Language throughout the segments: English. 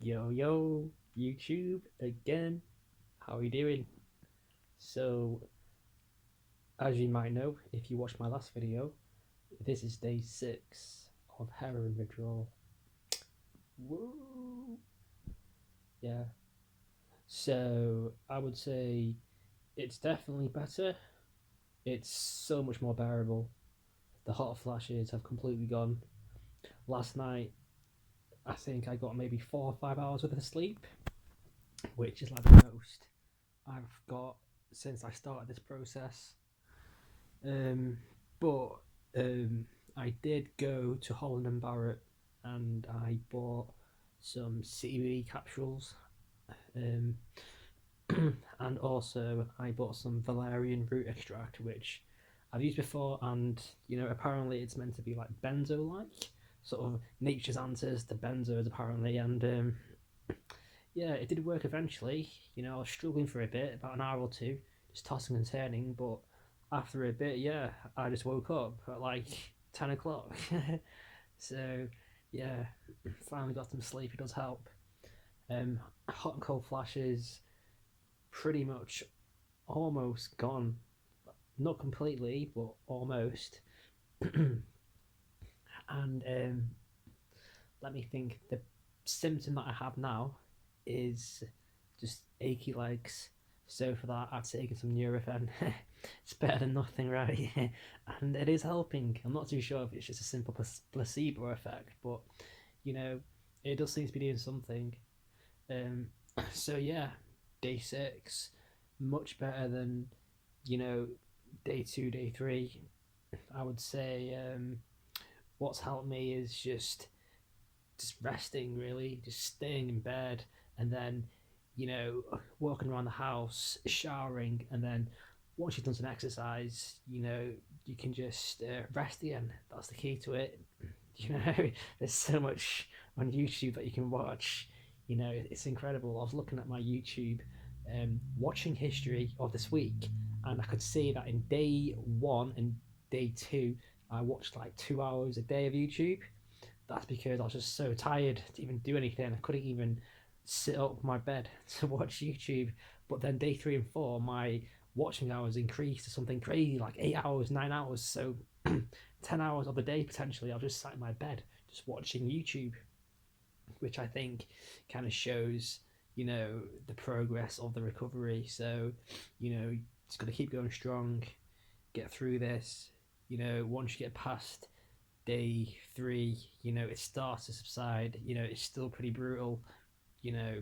Yo, yo, YouTube again. How are you doing? So, as you might know, if you watched my last video, this is day 6 of heroin withdrawal. Woo! Yeah. So, I would say it's definitely better. It's so much more bearable. The hot flashes have completely gone. Last night, I think I got maybe 4 or 5 hours worth of sleep, which is like the most I've got since I started this process. Um, but I did go to Holland and Barrett and I bought some CBD capsules. Um, and also I bought some valerian root extract, which I've used before, and apparently it's meant to be like benzo-like, sort of nature's answers to benzos apparently, and yeah, it did work eventually. I was struggling for a bit, about an hour or two, just tossing and turning, but after a bit, yeah, I just woke up at like 10 o'clock. So, yeah, finally got some sleep. It does help. Hot and cold flashes, pretty much almost gone. Not completely, but almost. And let me think. The symptom that I have now is just achy legs. So for that, I've taken some Nurofen. It's better than nothing, right? And it is helping. I'm not too sure if it's just a simple placebo effect, but you know, it does seem to be doing something. Um, so yeah, day 6, much better than day 2, day 3. I would say what's helped me is just resting, really, just staying in bed, and then walking around the house, showering, and then once you've done some exercise, you can just rest again. That's the key to it. you know there's so much on YouTube that you can watch. It's incredible. I was looking at my YouTube watching history of this week, and I could see that in day 1 and day 2 I watched like 2 hours a day of YouTube. That's because I was just so tired to even do anything. I couldn't even sit up my bed to watch YouTube. But then day 3 and 4, my watching hours increased to something crazy, like 8 hours, 9 hours. So 10 hours of the day potentially, I was just sat in my bed just watching YouTube, which I think kind of shows, the progress of the recovery. So, just got to keep going strong, get through this. Once you get past day 3, it starts to subside. It's still pretty brutal,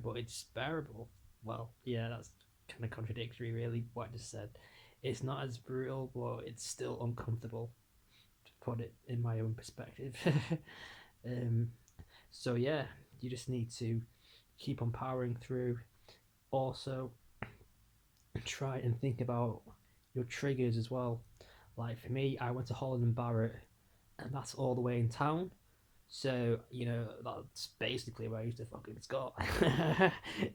but it's bearable. Well, yeah, that's kind of contradictory, really, what I just said. It's not as brutal, but it's still uncomfortable, to put it in my own perspective. um, so, yeah, you just need to keep on powering through. Also, try and think about your triggers as well. Like for me, I went to Holland and Barrett, and that's all the way in town. So, that's basically where I used to fucking Scott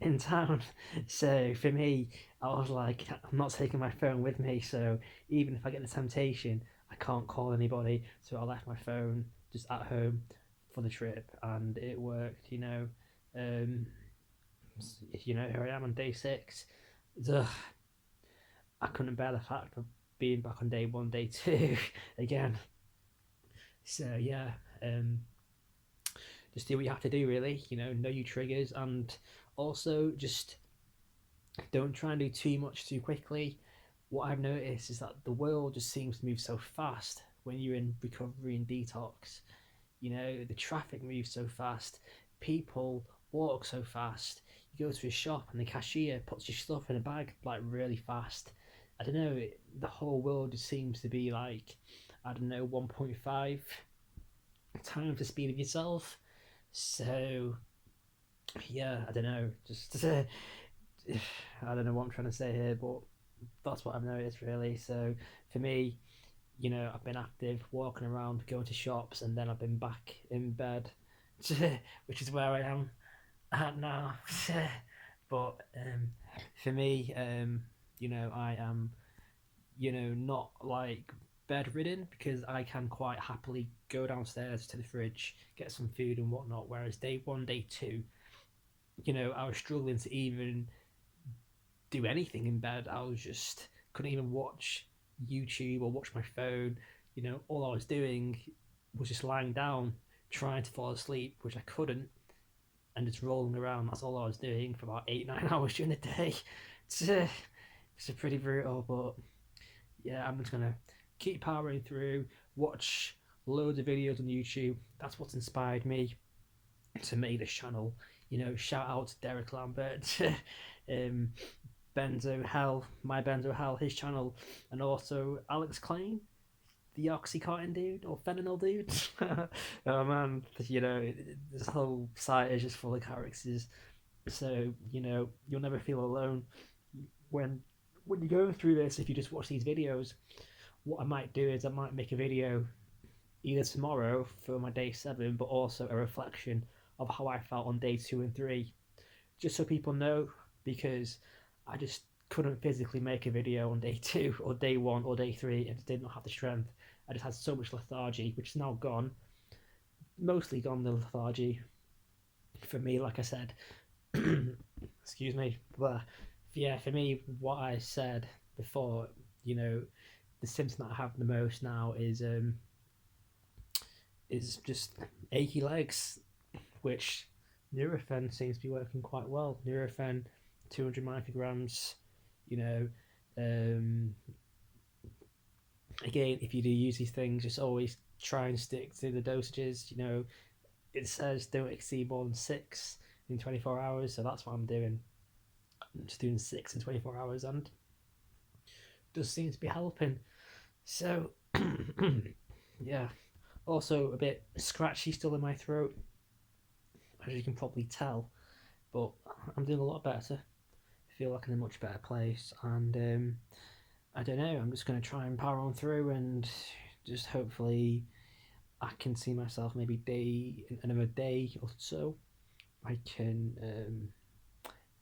in town. So for me, I was like, I'm not taking my phone with me. So even if I get the temptation, I can't call anybody. So I left my phone just at home for the trip, and it worked. Um, Here I am on day 6. Ugh, I couldn't bear the fact of being back on day 1, day 2 again. So yeah, just do what you have to do, really. Know your triggers, and also just don't try and do too much too quickly. What I've noticed is that the world just seems to move so fast when you're in recovery and detox. The traffic moves so fast, people walk so fast. You go to a shop and the cashier puts your stuff in a bag like really fast. I don't know, the whole world just seems to be like, I don't know, 1.5 times the speed of yourself. So yeah, I don't know, just I don't know what I'm trying to say here, but that's what I've noticed, really. So for me, I've been active, walking around, going to shops, and then I've been back in bed, which is where I am at now. But for me, I am, not like bedridden, because I can quite happily go downstairs to the fridge, get some food and whatnot. Whereas day 1, day 2, I was struggling to even do anything in bed. I was just couldn't even watch YouTube or watch my phone. All I was doing was just lying down, trying to fall asleep, which I couldn't, and just rolling around. That's all I was doing for about 8 9 hours during the day. It's pretty brutal, but yeah, I'm just gonna keep powering through, watch loads of videos on YouTube. That's what's inspired me to make this channel. Shout out to Derek Lambert, um, Benzo Hell, my Benzo Hell, his channel, and also Alex Klein, the Oxycontin dude or fentanyl dude. Oh man, this whole site is just full of characters. So you'll never feel alone when you're going through this. If you just watch these videos, what I might do is I might make a video either tomorrow for my day 7, but also a reflection of how I felt on day 2 and 3, just so people know, because I just couldn't physically make a video on day 2 or day 1 or day 3 and did not have the strength. I just had so much lethargy, which is now gone, mostly gone, the lethargy for me, like I said. Excuse me. But yeah, for me, what I said before, the symptom that I have the most now is just achy legs, which Nurofen seems to be working quite well. Nurofen, 200 micrograms. Um, Again, if you do use these things, just always try and stick to the dosages. It says don't exceed more than 6 in 24 hours, so that's what I'm doing. I'm just doing 6 in 24 hours, and it does seem to be helping. So, yeah. Also, a bit scratchy still in my throat, as you can probably tell, but I'm doing a lot better. I feel like I'm in a much better place, and I don't know, I'm just going to try and power on through, and just hopefully I can see myself maybe another day or so. I can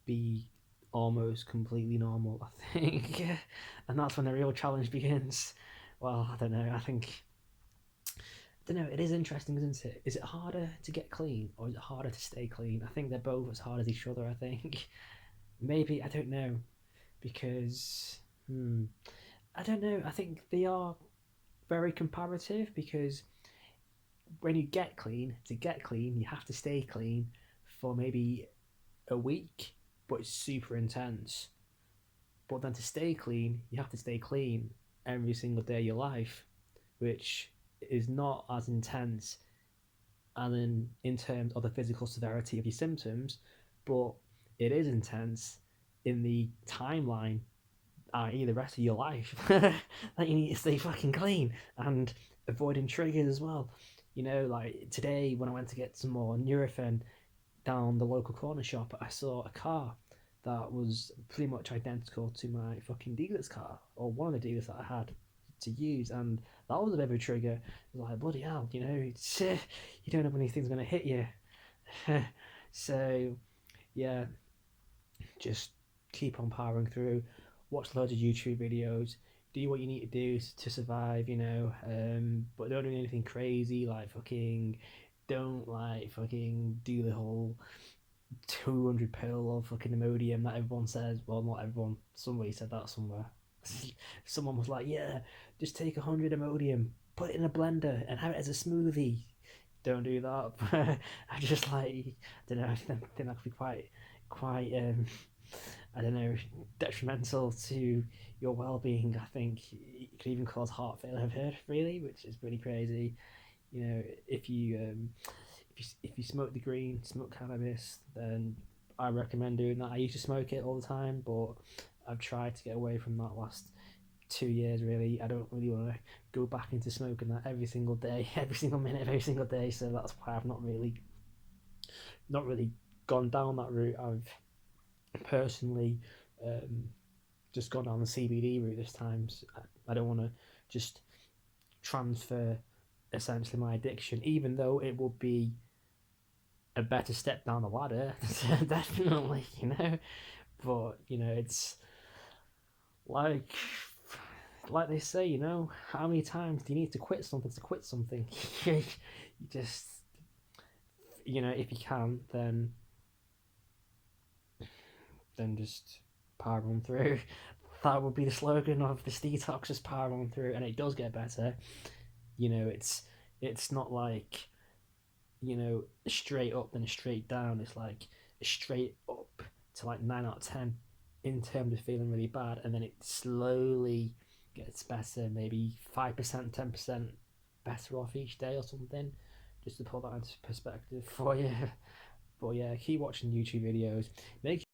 be almost completely normal, I think. And that's when the real challenge begins. Well, I don't know, it is interesting, isn't it? Is it harder to get clean, or is it harder to stay clean? I think they're both as hard as each other, I think. Maybe, I don't know, because I don't know. I think they are very comparative, because when you get clean, you have to stay clean for maybe a week, but it's super intense. But then to stay clean, you have to stay clean every single day of your life, which is not as intense, and in terms of the physical severity of your symptoms, but it is intense in the timeline, i.e. the rest of your life, that you need to stay fucking clean and avoiding triggers as well. Like today when I went to get some more Nurofen down the local corner shop, I saw a car that was pretty much identical to my fucking dealer's car, or one of the dealers that I had to use, and that was a bit of a trigger. It was like, bloody hell, you don't know when anything's going to hit you. So, yeah, just keep on powering through, watch loads of YouTube videos, do what you need to do to survive, but don't do anything crazy, like don't do the whole 200 pill of fucking Imodium that everyone says. Well, not everyone, somebody said that somewhere. Someone was like, yeah, just take 100 Imodium, put it in a blender and have it as a smoothie. Don't do that. I just I don't know, I think that could be quite I don't know, detrimental to your well-being. I think it could even cause heart failure, I've heard, really, which is pretty crazy. If you smoke the green, smoke cannabis, then I recommend doing that. I used to smoke it all the time, but I've tried to get away from that last 2 years, really. I don't really want to go back into smoking that every single day, every single minute, every single day. So that's why I've not really gone down that route. I've personally just gone down the CBD route this time. So I don't want to just transfer essentially my addiction, even though it would be a better step down the ladder, definitely, but it's like they say, how many times do you need to quit something to quit something? You just, if you can, then then just power on through. That would be the slogan of this detox: just power on through, and it does get better. It's not like straight up then straight down. It's like straight up to like 9 out of 10 in terms of feeling really bad, and then it slowly gets better, maybe 5%, 10% better off each day or something, just to put that into perspective for you. But yeah, keep watching YouTube videos. Make